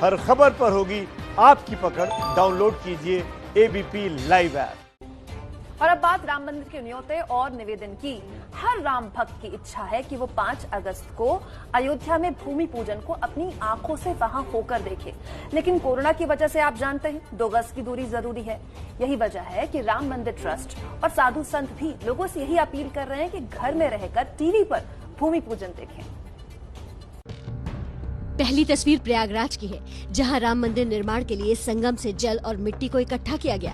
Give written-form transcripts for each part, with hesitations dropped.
हर खबर पर होगी आपकी पकड़। डाउनलोड कीजिए एबीपी लाइव ऐप। और अब बात राम मंदिर के न्योते और निवेदन की। हर राम भक्त की इच्छा है कि वो 5 अगस्त को अयोध्या में भूमि पूजन को अपनी आंखों से वहां होकर देखे, लेकिन कोरोना की वजह से आप जानते हैं 2 गज की दूरी जरूरी है। यही वजह है कि राम मंदिर ट्रस्ट और साधु संत भी लोगों से यही अपील कर रहे हैं कि घर में रहकर टीवी पर भूमि पूजन देखें। पहली तस्वीर प्रयागराज की है, जहां राम मंदिर निर्माण के लिए संगम से जल और मिट्टी को इकट्ठा किया गया।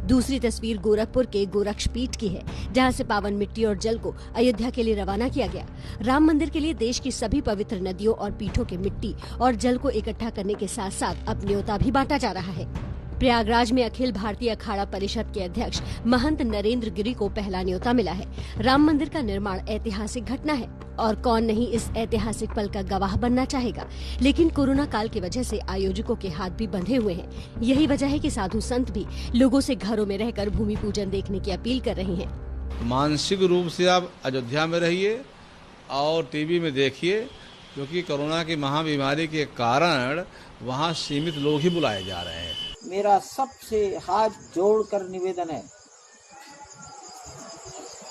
दूसरी तस्वीर गोरखपुर के गोरक्षपीठ की है, जहां से पावन मिट्टी और जल को अयोध्या के लिए रवाना किया गया। राम मंदिर के लिए देश की सभी पवित्र नदियों और पीठों के मिट्टी और जल को इकट्ठा करने के साथ साथ अब न्योता भी बांटा जा रहा है। प्रयागराज में अखिल भारतीय अखाड़ा परिषद के अध्यक्ष महंत नरेंद्र गिरी को पहला न्योता मिला है। राम मंदिर का निर्माण ऐतिहासिक घटना है और कौन नहीं इस ऐतिहासिक पल का गवाह बनना चाहेगा, लेकिन कोरोना काल की वजह से आयोजकों के हाथ भी बंधे हुए हैं। यही वजह है कि साधु संत भी लोगों से घरों में रहकर भूमि पूजन देखने की अपील कर रहे हैं। मानसिक रूप से आप अयोध्या में रहिए और टीवी में देखिए, क्योंकि कोरोना की महाबीमारी के कारण वहाँ सीमित लोग ही बुलाए जा रहे हैं। मेरा सबसे हाथ जोड़कर निवेदन है,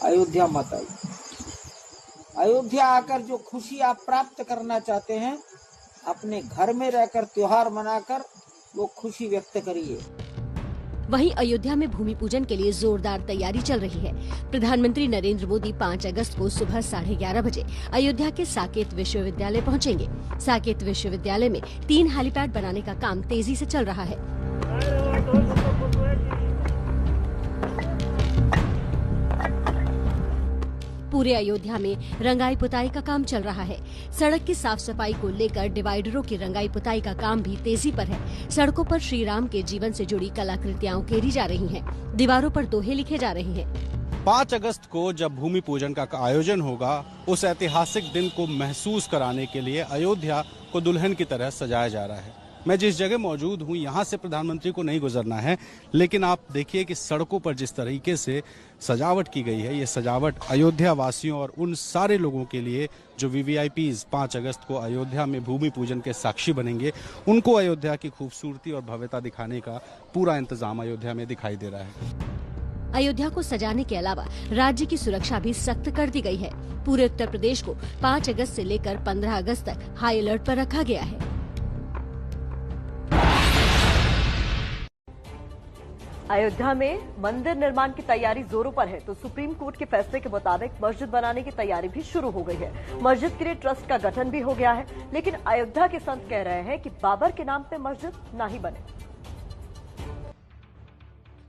अयोध्या मत आइए। अयोध्या आकर जो खुशी आप प्राप्त करना चाहते हैं, अपने घर में रहकर त्योहार मनाकर वो खुशी व्यक्त करिए। वहीं अयोध्या में भूमि पूजन के लिए जोरदार तैयारी चल रही है। प्रधानमंत्री नरेंद्र मोदी 5 अगस्त को सुबह 11:30 बजे अयोध्या के साकेत विश्वविद्यालय पहुंचेंगे। साकेत विश्वविद्यालय में 3 हेलीपैड बनाने का काम तेजी से चल रहा है। पूरे अयोध्या में रंगाई पुताई का काम चल रहा है। सड़क की साफ सफाई को लेकर डिवाइडरों की रंगाई पुताई का काम भी तेजी पर है। सड़कों पर श्री राम के जीवन से जुड़ी कलाकृतियां उकेरी जा रही हैं। दीवारों पर दोहे लिखे जा रहे हैं। 5 अगस्त को जब भूमि पूजन का आयोजन होगा, उस ऐतिहासिक दिन को महसूस कराने के लिए अयोध्या को दुल्हन की तरह सजाया जा रहा है। मैं जिस जगह मौजूद हूँ, यहाँ से प्रधानमंत्री को नहीं गुजरना है, लेकिन आप देखिए कि सड़कों पर जिस तरीके से सजावट की गई है, ये सजावट अयोध्या वासियों और उन सारे लोगों के लिए जो वीवीआईपीज 5 अगस्त को अयोध्या में भूमि पूजन के साक्षी बनेंगे, उनको अयोध्या की खूबसूरती और भव्यता दिखाने का पूरा इंतजाम अयोध्या में दिखाई दे रहा है। अयोध्या को सजाने के अलावा राज्य की सुरक्षा भी सख्त कर दी गई है। पूरे उत्तर प्रदेश को 5 अगस्त से लेकर 15 अगस्त तक हाई अलर्ट पर रखा गया है। अयोध्या में मंदिर निर्माण की तैयारी जोरों पर है, तो सुप्रीम कोर्ट के फैसले के मुताबिक मस्जिद बनाने की तैयारी भी शुरू हो गई है। मस्जिद के लिए ट्रस्ट का गठन भी हो गया है, लेकिन अयोध्या के संत कह रहे हैं कि बाबर के नाम पे मस्जिद ना ही बने।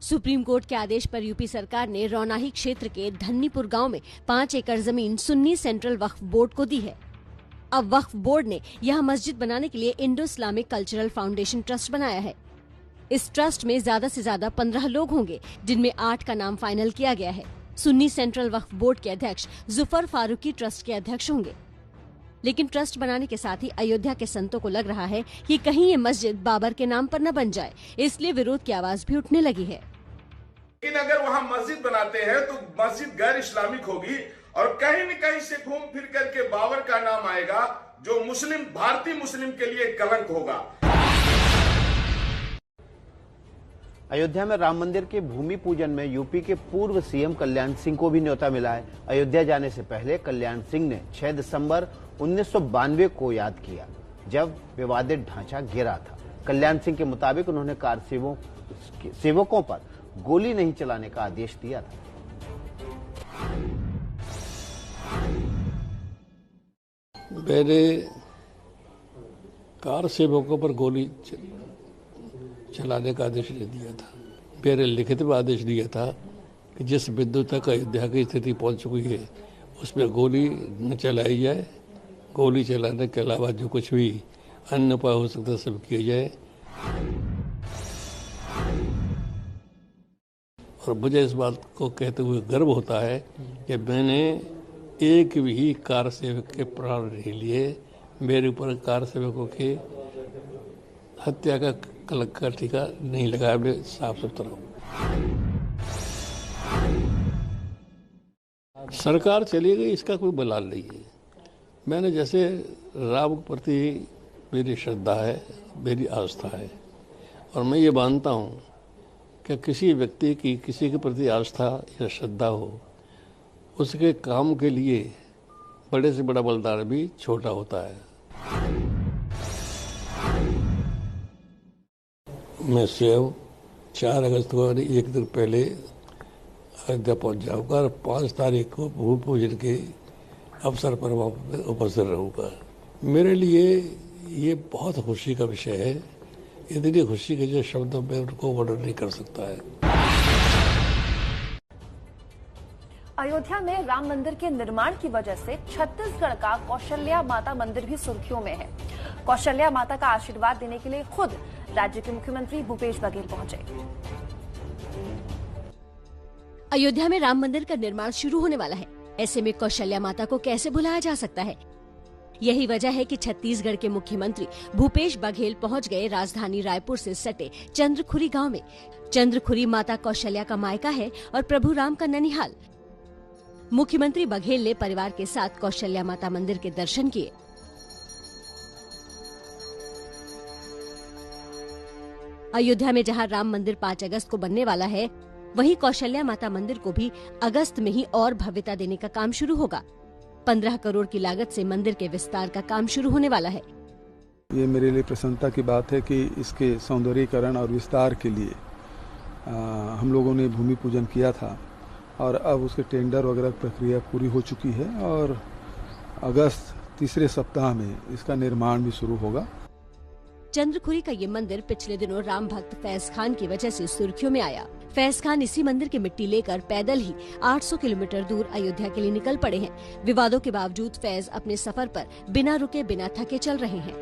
सुप्रीम कोर्ट के आदेश पर यूपी सरकार ने रौनाही क्षेत्र के धन्नीपुर गांव में 5 एकड़ जमीन सुन्नी सेंट्रल वक्फ बोर्ड को दी है। अब वक्फ बोर्ड ने यहां मस्जिद बनाने के लिए Indo Islamic cultural foundation trust बनाया है। इस ट्रस्ट में ज्यादा से ज्यादा 15 लोग होंगे, जिनमें 8 का नाम फाइनल किया गया है। सुन्नी सेंट्रल वक्फ बोर्ड के अध्यक्ष जुफर फारूकी ट्रस्ट के अध्यक्ष होंगे। लेकिन ट्रस्ट बनाने के साथ ही अयोध्या के संतों को लग रहा है कि कहीं ये मस्जिद बाबर के नाम पर न बन जाए, इसलिए विरोध की आवाज भी उठने लगी है। लेकिन अगर वहाँ मस्जिद बनाते हैं तो मस्जिद गैर इस्लामिक होगी और कहीं न कहीं से घूम फिर करके बाबर का नाम आएगा, जो मुस्लिम भारतीय मुस्लिम के लिए कलंक होगा। अयोध्या में राम मंदिर के भूमि पूजन में यूपी के पूर्व सीएम कल्याण सिंह को भी न्योता मिला है। अयोध्या जाने से पहले कल्याण सिंह ने 6 दिसंबर 1992 को याद किया, जब विवादित ढांचा गिरा था। कल्याण सिंह के मुताबिक उन्होंने कार सेवकों पर गोली नहीं चलाने का आदेश दिया था। मैंने कार सेवकों पर गोली चलाने का आदेश नहीं दिया था। मेरे लिखित में आदेश दिया था कि जिस बिंदु तक अयोध्या की स्थिति पहुंच चुकी है, उसमें गोली न चलाई जाए। गोली चलाने के अलावा जो कुछ भी अन्य उपाय हो सकता है सब किए जाए। और मुझे इस बात को कहते हुए गर्व होता है कि मैंने एक भी कार सेवक के प्राण नहीं लिए। मेरे ऊपर कार सेवकों के हत्या का कलंक का टीका नहीं लगाया। मैं साफ सुथरा हूँ। सरकार चली गई, इसका कोई बलाल नहीं है। मैंने जैसे राम के प्रति मेरी श्रद्धा है, मेरी आस्था है। और मैं ये मानता हूँ कि किसी व्यक्ति की किसी के प्रति आस्था या श्रद्धा हो, उसके काम के लिए बड़े से बड़ा बलिदान भी छोटा होता है। मैं स्वयं 4 अगस्त को एक दिन पहले अयोध्या पहुंच जाऊंगा और 5 तारीख को भूमि पूजन के अवसर पर वहाँ पर उपस्थित रहूंगा। मेरे लिए ये बहुत खुशी का विषय है, इतनी खुशी के जो शब्दों में उनको वर्णन नहीं कर सकता है। अयोध्या में राम मंदिर के निर्माण की वजह से छत्तीसगढ़ का कौशल्या माता मंदिर भी सुर्खियों में है। कौशल्या माता का आशीर्वाद देने के लिए खुद राज्य के मुख्यमंत्री भूपेश बघेल पहुंचे। अयोध्या में राम मंदिर का निर्माण शुरू होने वाला है, ऐसे में कौशल्या माता को कैसे भुलाया जा सकता है। यही वजह है कि छत्तीसगढ़ के मुख्यमंत्री भूपेश बघेल पहुंच गए राजधानी रायपुर से सटे चंद्रखुरी गांव में। चंद्रखुरी माता कौशल्या का मायका है और प्रभु राम का ननिहाल। मुख्यमंत्री बघेल ने परिवार के साथ कौशल्या माता मंदिर के दर्शन किए। अयोध्या में जहां राम मंदिर 5 अगस्त को बनने वाला है, वहीं कौशल्या माता मंदिर को भी अगस्त में ही और भव्यता देने का काम शुरू होगा। 15 करोड़ की लागत से मंदिर के विस्तार का काम शुरू होने वाला है। ये मेरे लिए प्रसन्नता की बात है कि इसके सौंदर्यीकरण और विस्तार के लिए हम लोगों ने भूमि पूजन किया था और अब उसके टेंडर वगैरह प्रक्रिया पूरी हो चुकी है और अगस्त तीसरे सप्ताह में इसका निर्माण भी शुरू होगा। चंद्रखुरी का ये मंदिर पिछले दिनों राम भक्त फैज खान की वजह से सुर्खियों में आया। फैज खान इसी मंदिर की मिट्टी लेकर पैदल ही 800 किलोमीटर दूर अयोध्या के लिए निकल पड़े हैं। विवादों के बावजूद फैज अपने सफर पर बिना रुके बिना थके चल रहे हैं।